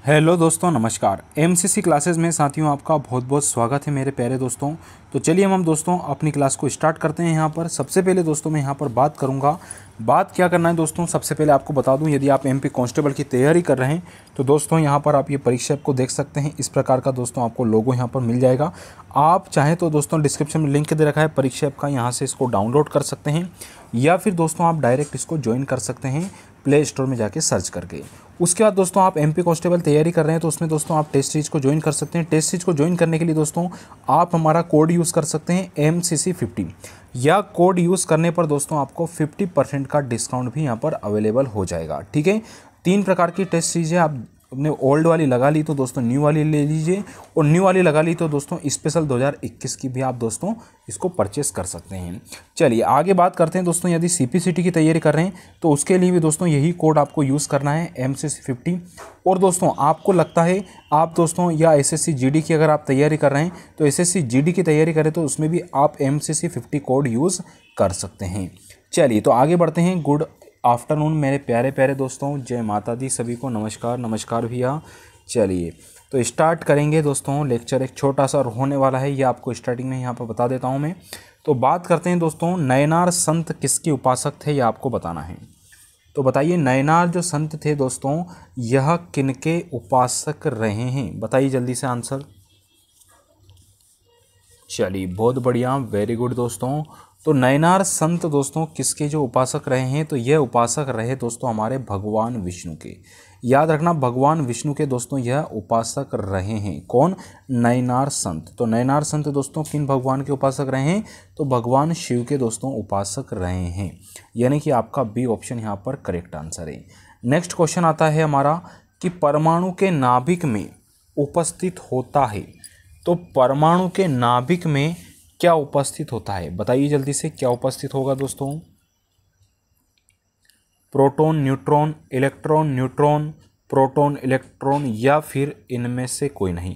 Hello दोस्तों, नमस्कार। MCC classes में साथियों आपका बहुत बहुत स्वागत है मेरे प्यारे दोस्तों। तो चलिए हम दोस्तों अपनी क्लास को स्टार्ट करते हैं। यहाँ पर सबसे पहले दोस्तों मैं यहाँ पर बात करूँगा। बात क्या करना है दोस्तों, सबसे पहले आपको बता दूं, यदि आप एमपी कांस्टेबल की तैयारी कर रहे हैं तो दोस्तों यहाँ पर आप ये परीक्षा को देख सकते हैं। इस प्रकार का दोस्तों आपको लोगो यहाँ पर मिल जाएगा। आप चाहें तो दोस्तों डिस्क्रिप्शन में लिंक दे रखा है परीक्षा ऐप का, यहाँ से इसको डाउनलोड कर सकते हैं या फिर दोस्तों आप डायरेक्ट इसको ज्वाइन कर सकते हैं प्ले स्टोर में जाके सर्च करके। उसके बाद दोस्तों आप एमपी कांस्टेबल तैयारी कर रहे हैं तो उसमें दोस्तों आप टेस्ट सीरीज को ज्वाइन कर सकते हैं। टेस्ट सीरीज को ज्वाइन करने के लिए दोस्तों आप हमारा कोड यूज़ कर सकते हैं MCC50, या कोड यूज़ करने पर दोस्तों आपको 50% का डिस्काउंट भी यहाँ पर अवेलेबल हो जाएगा। ठीक है, 3 प्रकार की टेस्ट सीरीज है। आप अपने ओल्ड वाली लगा ली तो दोस्तों न्यू वाली ले लीजिए, और न्यू वाली लगा ली तो दोस्तों स्पेशल 2021 की भी आप दोस्तों इसको परचेस कर सकते हैं। चलिए आगे बात करते हैं दोस्तों। यदि CPCT की तैयारी कर रहे हैं तो उसके लिए भी दोस्तों यही कोड आपको यूज़ करना है MCC50। और दोस्तों आपको लगता है आप दोस्तों या SSC GD की अगर आप तैयारी कर रहे हैं तो SSC GD की तैयारी करें तो उसमें भी आप MCC50 कोड यूज़ कर सकते हैं। चलिए तो आगे बढ़ते हैं। गुड आफ्टरनून मेरे प्यारे प्यारे दोस्तों, जय माता दी सभी को। नमस्कार नमस्कार भैया। चलिए तो स्टार्ट करेंगे दोस्तों। लेक्चर एक छोटा सा होने वाला है, ये आपको स्टार्टिंग में यहाँ पर बता देता हूँ मैं। तो बात करते हैं दोस्तों, नयनार संत किसके उपासक थे, ये आपको बताना है। तो बताइए नयनार जो संत थे दोस्तों, यह किनके उपासक रहे हैं, बताइए जल्दी से आंसर। चलिए बहुत बढ़िया, वेरी गुड दोस्तों। तो नयनार संत दोस्तों किसके जो उपासक रहे हैं, तो यह उपासक रहे दोस्तों हमारे भगवान विष्णु के। याद रखना, भगवान विष्णु के दोस्तों यह उपासक रहे हैं। कौन? नयनार संत। तो नयनार संत दोस्तों किन भगवान के उपासक रहे हैं, तो भगवान शिव के दोस्तों उपासक रहे हैं। यानी कि आपका बी ऑप्शन यहाँ पर करेक्ट आंसर है। नेक्स्ट क्वेश्चन आता है हमारा कि परमाणु के नाभिक में उपस्थित होता है। तो परमाणु के नाभिक में क्या उपस्थित होता है, बताइए जल्दी से, क्या उपस्थित होगा दोस्तों? Proton, neutron, electron, neutron, proton, electron, या फिर इनमें से कोई नहीं।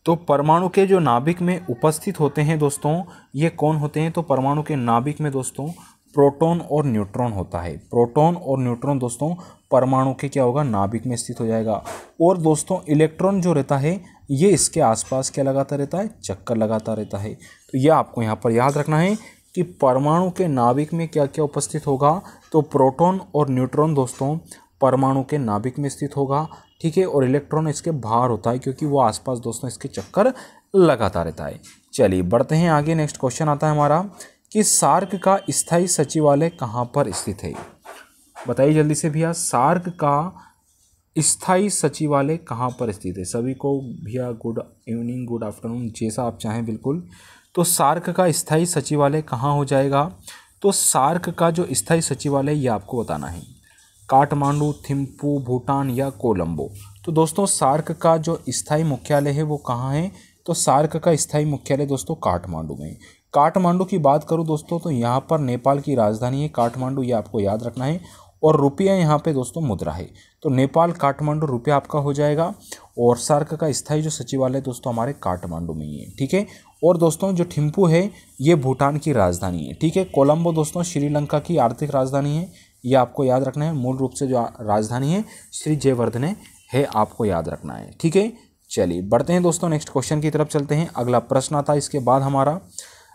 तो परमाणु के जो नाभिक में उपस्थित होते हैं दोस्तों, ये कौन होते हैं? तो परमाणु के नाभिक में दोस्तों प्रोटॉन और न्यूट्रॉन होता है। प्रोटॉन और न्यूट्रॉन दोस्तों परमाणु के क्या होगा, नाभिक में स्थित हो जाएगा। और दोस्तों इलेक्ट्रॉन जो रहता है ये इसके आसपास क्या लगाता रहता है, चक्कर लगाता रहता है। तो यह आपको यहाँ पर याद रखना है कि परमाणु के नाभिक में क्या क्या उपस्थित होगा। तो प्रोटॉन और न्यूट्रॉन दोस्तों परमाणु के नाभिक में स्थित होगा। ठीक है, और इलेक्ट्रॉन इसके बाहर होता है क्योंकि वो आसपास दोस्तों इसके चक्कर लगाता रहता है। चलिए बढ़ते हैं आगे। नेक्स्ट क्वेश्चन आता है हमारा कि सार्क का स्थायी सचिवालय कहाँ पर स्थित है, बताइए जल्दी से भैया। सार्क का स्थायी सचिवालय कहाँ पर स्थित है? सभी को भैया गुड इवनिंग, गुड आफ्टरनून, जैसा आप चाहें बिल्कुल। तो सार्क का स्थायी सचिवालय कहाँ हो जाएगा? तो सार्क का जो स्थायी सचिवालय ये आपको बताना है। काठमांडू, थिम्पू, भूटान या कोलंबो। तो दोस्तों सार्क का जो स्थायी मुख्यालय है वो कहाँ है? तो सार्क का स्थायी मुख्यालय दोस्तों काठमांडू में। काठमांडू की बात करूँ दोस्तों तो यहाँ पर नेपाल की राजधानी है काठमांडू, ये आपको याद रखना है। और रुपया यहाँ पे दोस्तों मुद्रा है। तो नेपाल काठमांडू रुपया आपका हो जाएगा। और सार्क का स्थायी जो सचिवालय दोस्तों हमारे काठमांडू में ही है। ठीक है, और दोस्तों जो थिम्पू है ये भूटान की राजधानी है। ठीक है, कोलंबो दोस्तों श्रीलंका की आर्थिक राजधानी है, ये आपको याद रखना है। मूल रूप से जो राजधानी है श्री जयवर्धने है, आपको याद रखना है। ठीक है, चलिए बढ़ते हैं दोस्तों नेक्स्ट क्वेश्चन की तरफ चलते हैं। अगला प्रश्न आता है इसके बाद हमारा,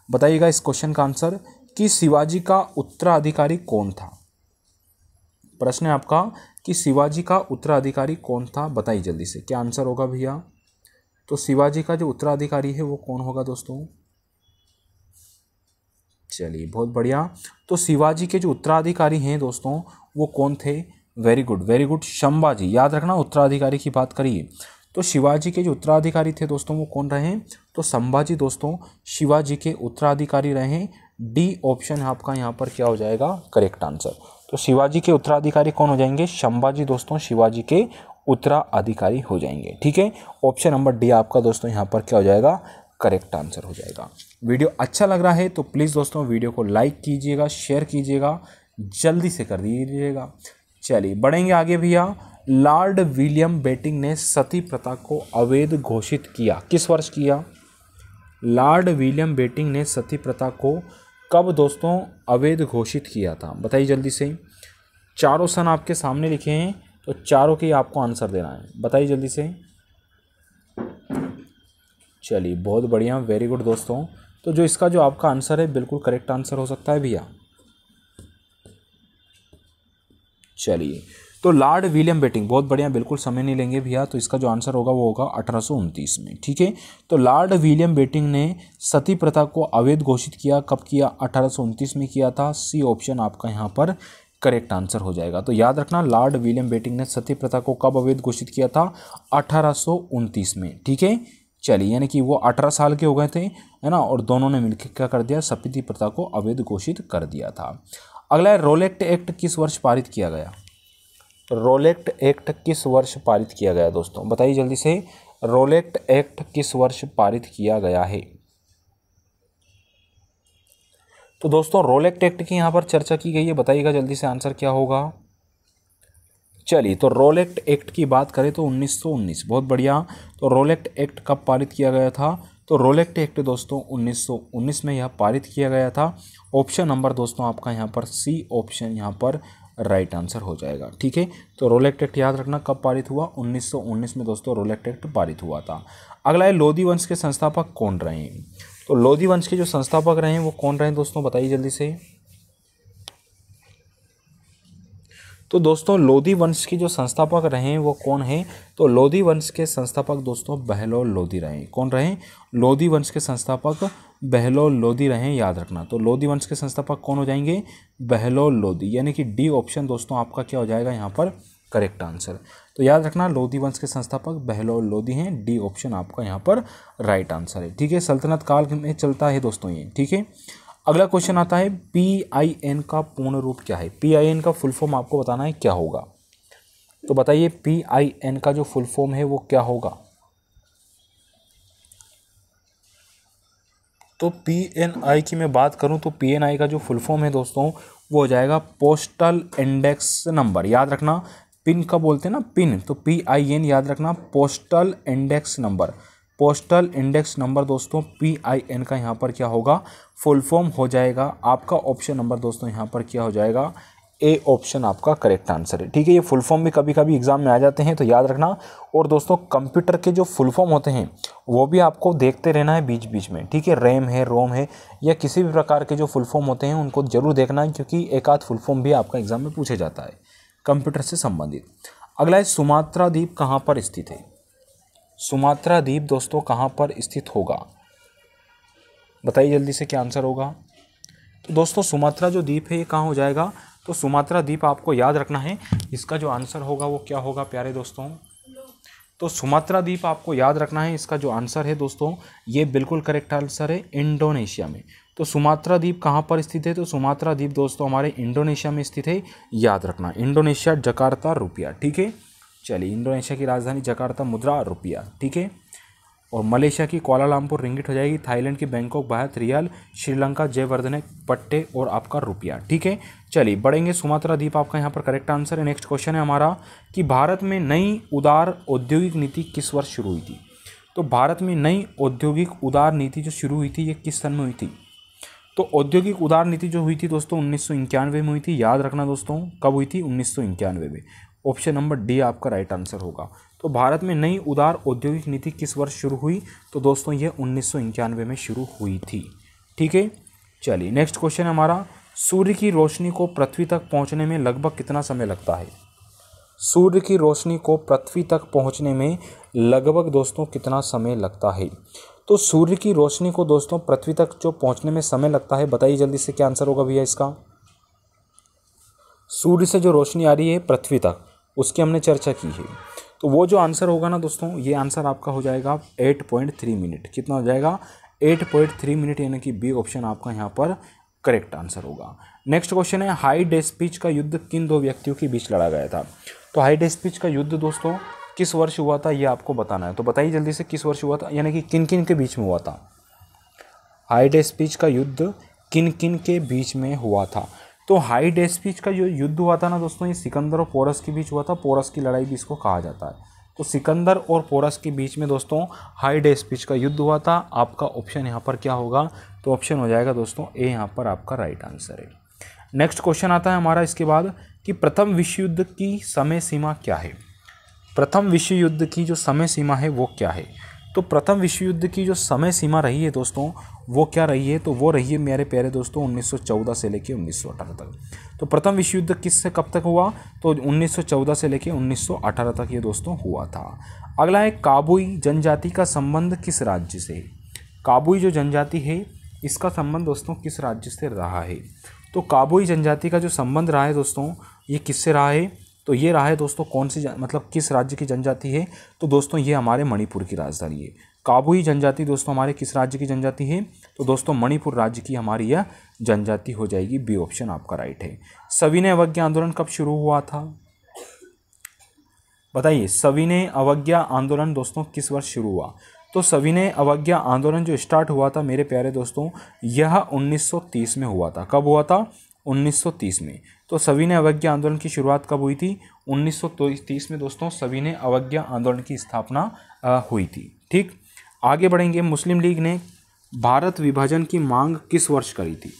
बताइएगा इस क्वेश्चन का आंसर कि शिवाजी का उत्तराधिकारी कौन था। प्रश्न है आपका कि शिवाजी का उत्तराधिकारी कौन था, बताइए जल्दी से, क्या आंसर होगा भैया? तो शिवाजी का जो उत्तराधिकारी है वो कौन होगा दोस्तों? चलिए बहुत बढ़िया। तो शिवाजी के जो उत्तराधिकारी हैं दोस्तों वो कौन थे? Very good very good, Sambhaji. याद रखना, उत्तराधिकारी की बात करिए तो शिवाजी के जो उत्तराधिकारी थे दोस्तों वो कौन रहे? तो संभाजी दोस्तों शिवाजी के उत्तराधिकारी रहे। डी ऑप्शन आपका यहाँ पर क्या हो जाएगा, करेक्ट आंसर। तो शिवाजी के उत्तराधिकारी कौन हो जाएंगे? संभाजी दोस्तों शिवाजी के उत्तराधिकारी हो जाएंगे। ठीक है, ऑप्शन नंबर डी आपका दोस्तों यहाँ पर क्या हो जाएगा, करेक्ट आंसर हो जाएगा। वीडियो अच्छा लग रहा है तो प्लीज़ दोस्तों वीडियो को लाइक कीजिएगा, शेयर कीजिएगा, जल्दी से कर दीजिएगा। चलिए बढ़ेंगे आगे भैया। लॉर्ड विलियम बेंटिक ने सती प्रथा को अवैध घोषित किया, किस वर्ष किया? लॉर्ड विलियम बेंटिक ने सती प्रथा को कब दोस्तों अवैध घोषित किया था, बताइए जल्दी से। चारों सन आपके सामने लिखे हैं तो चारों के आपको आंसर देना है, बताइए जल्दी से। चलिए बहुत बढ़िया, वेरी गुड दोस्तों। तो जो इसका जो आपका आंसर है बिल्कुल करेक्ट आंसर हो सकता है भैया। चलिए, तो लॉर्ड विलियम बेटिंग, बहुत बढ़िया, बिल्कुल समय नहीं लेंगे भैया। तो इसका जो आंसर होगा वो होगा 1829 में। ठीक है, तो लॉर्ड विलियम बेटिंग ने सती प्रथा को अवैध घोषित किया, कब किया? 1829 में किया था। सी ऑप्शन आपका यहाँ पर करेक्ट आंसर हो जाएगा। तो याद रखना, लॉर्ड विलियम बेटिंग ने सती प्रथा को कब अवैध घोषित किया था? 1829 में। ठीक है, चलिए, यानी कि वो 18 साल के हो गए थे, है ना, और दोनों ने मिलकर क्या कर दिया? सती प्रथा को अवैध घोषित कर दिया था। अगला है, रोलेक्ट एक्ट किस वर्ष पारित किया गया? रोलेक्ट एक्ट किस वर्ष पारित किया गया दोस्तों? बताइए जल्दी से, रोलेक्ट एक्ट किस वर्ष पारित किया गया है? तो दोस्तों रोलेक्ट एक्ट की यहाँ पर चर्चा की गई है, बताइएगा जल्दी से आंसर क्या होगा। चलिए, तो रोलेक्ट एक्ट की बात करें तो 1919, बहुत बढ़िया। तो रोलेक्ट एक्ट कब पारित किया गया था? तो रोलेक्ट एक्ट दोस्तों 1919 में यह पारित किया गया था। ऑप्शन नंबर दोस्तों आपका यहाँ पर सी ऑप्शन यहाँ पर राइट आंसर हो जाएगा। ठीक है, तो रोलेक्ट एक्ट याद रखना कब पारित हुआ? 1919 में दोस्तों रोलेक्ट एक्ट पारित हुआ था। अगला है, लोधी वंश के संस्थापक कौन रहे हैं? तो लोधी वंश के जो संस्थापक रहे हैं वो कौन रहे हैं दोस्तों? बताइए जल्दी से। तो दोस्तों लोधी वंश के जो संस्थापक रहे हैं वो कौन हैं? तो लोधी वंश के संस्थापक दोस्तों बहलोल लोधी रहे। कौन रहे? लोधी वंश के संस्थापक बहलोल लोधी रहे, याद रखना। तो लोधी वंश के संस्थापक कौन हो जाएंगे? बहलोल लोधी, यानी कि डी ऑप्शन दोस्तों आपका क्या हो जाएगा यहाँ पर करेक्ट आंसर। तो याद रखना, लोधी वंश के संस्थापक बहलोल लोधी हैं, डी ऑप्शन आपका यहाँ पर राइट आंसर है। ठीक है, सल्तनत काल में चलता है दोस्तों ये। ठीक है, अगला क्वेश्चन आता है, PIN का पूर्ण रूप क्या है? PIN का फुल फॉर्म आपको बताना है क्या होगा। तो बताइए PIN का जो फुल फॉर्म है वो क्या होगा। तो PNI की मैं बात करूं तो PNI का जो फुल फॉर्म है दोस्तों वो हो जाएगा पोस्टल इंडेक्स नंबर। याद रखना, पिन का बोलते हैं ना, पिन, तो PIN याद रखना, postal index number. Postal index number दोस्तों PIN का यहाँ पर क्या होगा? फुल फॉर्म हो जाएगा। आपका ऑप्शन नंबर दोस्तों यहाँ पर क्या हो जाएगा? ए ऑप्शन आपका करेक्ट आंसर है। ठीक है, ये फुल फॉर्म भी कभी कभी एग्जाम में आ जाते हैं, तो याद रखना। और दोस्तों कंप्यूटर के जो फुल फॉर्म होते हैं वो भी आपको देखते रहना है बीच बीच में। ठीक है, रैम है, रोम है, या किसी भी प्रकार के जो फुल फॉर्म होते हैं उनको जरूर देखना है, क्योंकि एक आध फुल फॉर्म भी आपका एग्जाम में पूछे जाता है कंप्यूटर से संबंधित। अगला है, सुमात्रा द्वीप कहाँ पर स्थित है? सुमात्रा द्वीप दोस्तों कहाँ पर स्थित होगा? बताइए जल्दी से क्या आंसर होगा। तो दोस्तों सुमात्रा जो द्वीप है ये कहाँ हो जाएगा? तो सुमात्रा द्वीप आपको याद रखना है, इसका जो आंसर होगा वो क्या होगा प्यारे दोस्तों? तो सुमात्रा द्वीप आपको याद रखना है, इसका जो आंसर है दोस्तों ये बिल्कुल करेक्ट आंसर है, इंडोनेशिया में। तो सुमात्रा द्वीप कहाँ पर स्थित है? तो सुमात्रा द्वीप दोस्तों हमारे इंडोनेशिया में स्थित है, याद रखना। इंडोनेशिया, जकार्ता, रुपया। ठीक है, चलिए, इंडोनेशिया की राजधानी जकार्ता, मुद्रा रुपया। ठीक है, और मलेशिया की कुआलालंपुर रिंगिट हो जाएगी, थाईलैंड की बैंकॉक बाहत रियाल, श्रीलंका जयवर्धने पट्टे और आपका रुपया। ठीक है, चलिए बढ़ेंगे। सुमात्रा द्वीप आपका यहाँ पर करेक्ट आंसर है। नेक्स्ट क्वेश्चन है हमारा कि भारत में नई उदार औद्योगिक नीति किस वर्ष शुरू हुई थी? तो भारत में नई औद्योगिक उदार नीति जो शुरू हुई थी ये किस सन में हुई थी? तो औद्योगिक उदार नीति जो हुई थी दोस्तों 1991 में हुई थी। याद रखना दोस्तों, कब हुई थी? 1991 में। ऑप्शन नंबर डी आपका राइट आंसर होगा। तो भारत में नई उदार औद्योगिक नीति किस वर्ष शुरू हुई? तो दोस्तों ये 1991 में शुरू हुई थी। ठीक है, चलिए नेक्स्ट क्वेश्चन है हमारा, सूर्य की रोशनी को पृथ्वी तक पहुंचने में लगभग कितना समय लगता है? सूर्य की रोशनी को पृथ्वी तक पहुंचने में लगभग दोस्तों कितना समय लगता है? तो सूर्य की रोशनी को दोस्तों पृथ्वी तक जो पहुंचने में समय लगता है, बताइए जल्दी से क्या आंसर होगा भैया इसका। सूर्य से जो रोशनी आ रही है पृथ्वी तक, उसकी हमने चर्चा की है, तो वो जो आंसर होगा ना दोस्तों, ये आंसर आपका हो जाएगा 8.3 मिनट। कितना हो जाएगा? 8.3 मिनट, यानी कि बी ऑप्शन आपका यहाँ पर करेक्ट आंसर होगा। नेक्स्ट क्वेश्चन है, हाई डे स्पीच का युद्ध किन दो व्यक्तियों के बीच लड़ा गया था? तो हाई डे स्पीच का युद्ध दोस्तों किस वर्ष हुआ था ये आपको बताना है। तो बताइए जल्दी से किस वर्ष हुआ था, यानी कि किन किन के बीच में हुआ था? हाई डे स्पीच का युद्ध किन किन के बीच में हुआ था? तो हाई डे स्पीच का जो युद्ध हुआ था ना दोस्तों, ये सिकंदर और पोरस के बीच हुआ था। पोरस की लड़ाई भी इसको कहा जाता है। तो सिकंदर और पोरस के बीच में दोस्तों हाई डे स्पीच का युद्ध हुआ था। आपका ऑप्शन यहाँ पर क्या होगा? तो ऑप्शन हो जाएगा दोस्तों ए, यहाँ पर आपका राइट आंसर है। नेक्स्ट क्वेश्चन आता है हमारा इसके बाद कि प्रथम विश्व युद्ध की समय सीमा क्या है। प्रथम विश्व युद्ध की जो समय सीमा है वो क्या है। तो प्रथम विश्व युद्ध की जो समय सीमा रही है दोस्तों वो क्या रही है, तो वो रही है मेरे प्यारे दोस्तों 1914 से लेकर 1918 तक। तो प्रथम विश्व युद्ध किस से कब तक हुआ, तो 1914 से लेकर 1918 तक ये दोस्तों हुआ था। अगला है काबुई जनजाति का संबंध किस राज्य से। काबुई जो जनजाति है इसका संबंध दोस्तों किस राज्य से रहा है। तो काबुई जनजाति का जो संबंध रहा है दोस्तों ये किससे रहा है, तो ये रहा है दोस्तों कौन सी मतलब किस राज्य की जनजाति है, तो दोस्तों ये हमारे मणिपुर की राजधानी है। काबुई जनजाति दोस्तों हमारे किस राज्य की जनजाति है, तो दोस्तों मणिपुर राज्य की हमारी यह जनजाति हो जाएगी। बी ऑप्शन आपका राइट है। सविनय अवज्ञा आंदोलन कब शुरू हुआ था, बताइए। सविनय अवज्ञा आंदोलन दोस्तों किस वर्ष शुरू हुआ, तो सविनय अवज्ञा आंदोलन जो स्टार्ट हुआ था मेरे प्यारे दोस्तों यह 1930 में हुआ था। कब हुआ था, 1930 में। तो सविनय अवज्ञा आंदोलन की शुरुआत कब हुई थी, 1930 में दोस्तों सविनय अवज्ञा आंदोलन की स्थापना हुई थी। ठीक, आगे बढ़ेंगे। मुस्लिम लीग ने भारत विभाजन की मांग किस वर्ष करी थी।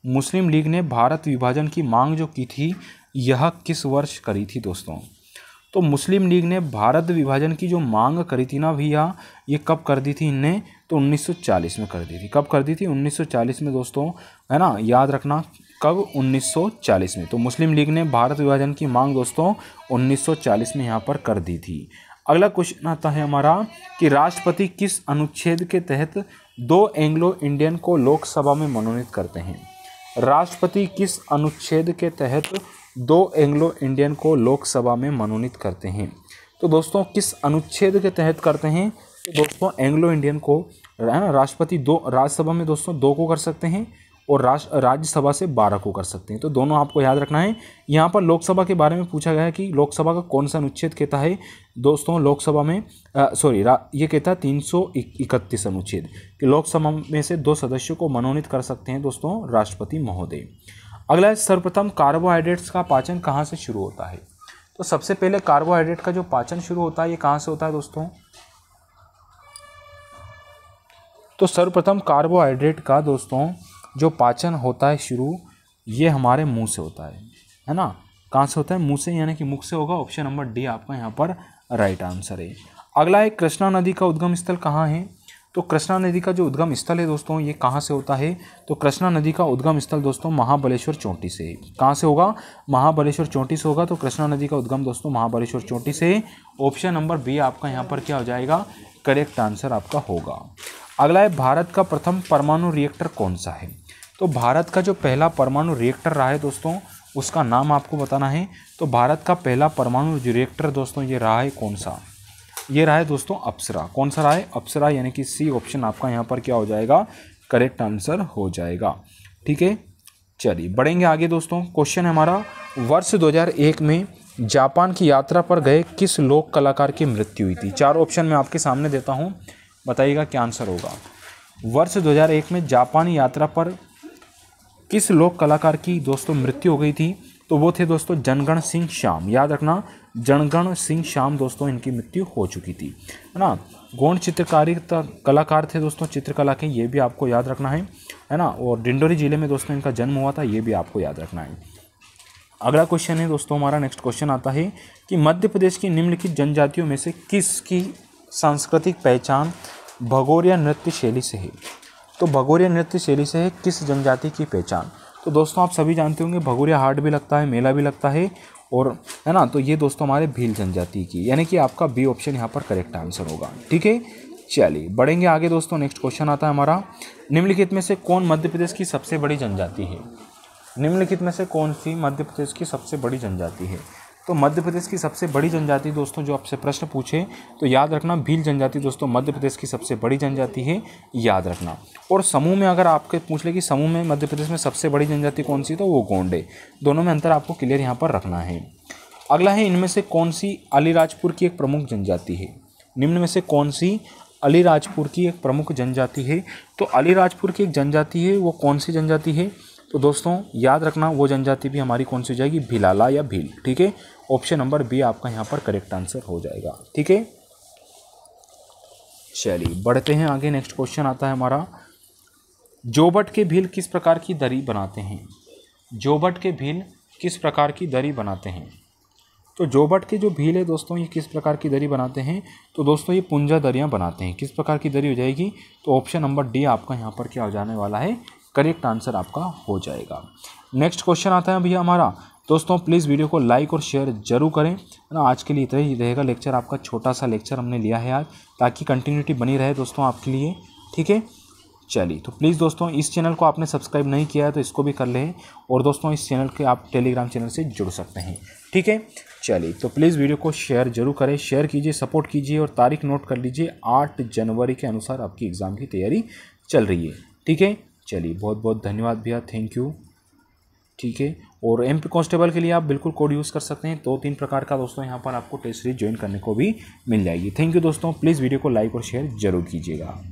मुस्लिम लीग ने भारत विभाजन की मांग जो की थी यह किस वर्ष करी थी दोस्तों। तो मुस्लिम लीग ने भारत विभाजन की जो मांग करी थी ना भैया, ये कब कर दी थी इनने, तो 1940 में कर दी थी। कब कर दी थी, 1940 में दोस्तों, है ना, याद रखना कब, 1940 में। तो मुस्लिम लीग ने भारत विभाजन की मांग दोस्तों 1940 में यहाँ पर कर दी थी। अगला क्वेश्चन आता है हमारा कि राष्ट्रपति किस अनुच्छेद के तहत 2 एंग्लो इंडियन को लोकसभा में मनोनीत करते हैं। राष्ट्रपति किस अनुच्छेद के तहत 2 एंग्लो इंडियन को लोकसभा में मनोनीत करते हैं। तो दोस्तों किस अनुच्छेद के तहत करते हैं, तो दोस्तों एंग्लो इंडियन को, है ना, राष्ट्रपति 2 राज्यसभा में दोस्तों 2 को कर सकते हैं और राज्यसभा से 12 को कर सकते हैं। तो दोनों आपको याद रखना है। यहाँ पर लोकसभा के बारे में पूछा गया है कि लोकसभा का कौन सा अनुच्छेद कहता है दोस्तों, लोकसभा में ये कहता है 331 अनुच्छेद कि लोकसभा में से 2 सदस्यों को मनोनीत कर सकते हैं दोस्तों राष्ट्रपति महोदय। अगला है सर्वप्रथम कार्बोहाइड्रेट्स का पाचन कहाँ से शुरू होता है। तो सबसे पहले कार्बोहाइड्रेट का जो पाचन शुरू होता है ये कहाँ से होता है दोस्तों, तो सर्वप्रथम कार्बोहाइड्रेट का दोस्तों जो पाचन होता है शुरू, ये हमारे मुंह से होता है ना। कहाँ से होता है, मुंह से, यानी कि मुख से होगा। ऑप्शन नंबर डी आपका यहाँ पर राइट आंसर है। अगला है कृष्णा नदी का उद्गम स्थल कहाँ है। तो कृष्णा नदी का जो उद्गम स्थल है दोस्तों ये कहाँ से होता है, तो कृष्णा नदी का उद्गम स्थल दोस्तों महाबलेश्वर चोटी से है। कहाँ से होगा, महाबलेश्वर चोटी से होगा। तो कृष्णा नदी का उद्गम दोस्तों महाबलेश्वर चोटी से। ऑप्शन नंबर बी आपका यहाँ पर क्या हो जाएगा, करेक्ट आंसर आपका होगा। अगला है भारत का प्रथम परमाणु रिएक्टर कौन सा है। तो भारत का जो पहला परमाणु रिएक्टर रहा है दोस्तों उसका नाम आपको बताना है। तो भारत का पहला परमाणु रिएक्टर दोस्तों ये रहा है कौन सा, ये रहा है दोस्तों अप्सरा। कौन सा रहा है, अप्सरा, यानी कि सी ऑप्शन आपका यहाँ पर क्या हो जाएगा, करेक्ट आंसर हो जाएगा। ठीक है, चलिए बढ़ेंगे आगे दोस्तों। क्वेश्चन है हमारा, वर्ष 2001 में जापान की यात्रा पर गए किस लोक कलाकार की मृत्यु हुई थी। 4 ऑप्शन मैं आपके सामने देता हूँ, बताइएगा क्या आंसर होगा। वर्ष 2001 में जापानी यात्रा पर किस लोक कलाकार की दोस्तों मृत्यु हो गई थी, तो वो थे दोस्तों जनगण सिंह श्याम। याद रखना, जनगण सिंह श्याम दोस्तों इनकी मृत्यु हो चुकी थी, है ना। गौण चित्रकारी कलाकार थे दोस्तों चित्रकला के, ये भी आपको याद रखना है ना। और डिंडोरी जिले में दोस्तों इनका जन्म हुआ था, ये भी आपको याद रखना है। अगला क्वेश्चन है दोस्तों हमारा, नेक्स्ट क्वेश्चन आता है कि मध्य प्रदेश की निम्नलिखित जनजातियों में से किसकी सांस्कृतिक पहचान भगोरिया नृत्य शैली से है। तो भगोरिया नृत्य शैली से है किस जनजाति की पहचान। तो दोस्तों आप सभी जानते होंगे भगोरिया हाट भी लगता है, मेला भी लगता है, और है ना। तो ये दोस्तों हमारे भील जनजाति की, यानी कि आपका बी ऑप्शन यहाँ पर करेक्ट आंसर होगा। ठीक है, चलिए बढ़ेंगे आगे दोस्तों। नेक्स्ट क्वेश्चन आता है हमारा, निम्नलिखित में से कौन मध्य प्रदेश की सबसे बड़ी जनजाति है। निम्नलिखित में से कौन सी मध्य प्रदेश की सबसे बड़ी जनजाति है। तो मध्य प्रदेश की सबसे बड़ी जनजाति दोस्तों जो आपसे प्रश्न पूछे तो याद रखना भील जनजाति दोस्तों मध्य प्रदेश की सबसे बड़ी जनजाति है, याद रखना। और समूह में अगर आपके पूछ ले कि समूह में मध्य प्रदेश में सबसे बड़ी जनजाति कौन सी, तो वो गोंड है। दोनों में अंतर आपको क्लियर यहाँ पर रखना है। अगला है, इनमें से कौन सी अलीराजपुर की एक प्रमुख जनजाति है। निम्न में से कौन सी अलीराजपुर की एक प्रमुख जनजाति है। तो अलीराजपुर की एक जनजाति है, वो कौन सी जनजाति है, तो दोस्तों याद रखना वो जनजाति भी हमारी कौन सी हो जाएगी, भिलाला या भील। ठीक है, ऑप्शन नंबर बी आपका यहाँ पर करेक्ट आंसर हो जाएगा। ठीक है, चलिए बढ़ते हैं आगे। नेक्स्ट क्वेश्चन आता है हमारा, जोबट के भील किस प्रकार की दरी बनाते हैं। जोबट के भील किस प्रकार की दरी बनाते हैं? तो जोबट के जो भील है दोस्तों ये किस प्रकार की दरी बनाते हैं? तो दोस्तों ये पुंजा दरियाँ बनाते हैं। किस प्रकार की दरी हो जाएगी? तो ऑप्शन नंबर डी आपका यहाँ पर क्या हो जाने वाला है? करेक्ट आंसर आपका हो जाएगा। नेक्स्ट क्वेश्चन आता है भैया हमारा। दोस्तों प्लीज़ वीडियो को लाइक और शेयर जरूर करें ना। आज के लिए इतना ही रहेगा लेक्चर आपका, छोटा सा लेक्चर हमने लिया है आज, ताकि कंटिन्यूटी बनी रहे दोस्तों आपके लिए। ठीक है, चलिए तो प्लीज़ दोस्तों इस चैनल को आपने सब्सक्राइब नहीं किया है तो इसको भी कर लें, और दोस्तों इस चैनल के आप टेलीग्राम चैनल से जुड़ सकते हैं। ठीक है, चलिए तो प्लीज़ वीडियो को शेयर जरूर करें, शेयर कीजिए, सपोर्ट कीजिए, और तारीख नोट कर लीजिए 8 जनवरी के अनुसार आपकी एग्ज़ाम की तैयारी चल रही है। ठीक है, चलिए बहुत बहुत धन्यवाद भैया, थैंक यू। ठीक है, और MP कांस्टेबल के लिए आप बिल्कुल कोड यूज़ कर सकते हैं। 2-3 प्रकार का दोस्तों यहाँ पर आपको टेस्ट सीरीज ज्वाइन करने को भी मिल जाएगी। थैंक यू दोस्तों, प्लीज़ वीडियो को लाइक और शेयर जरूर कीजिएगा।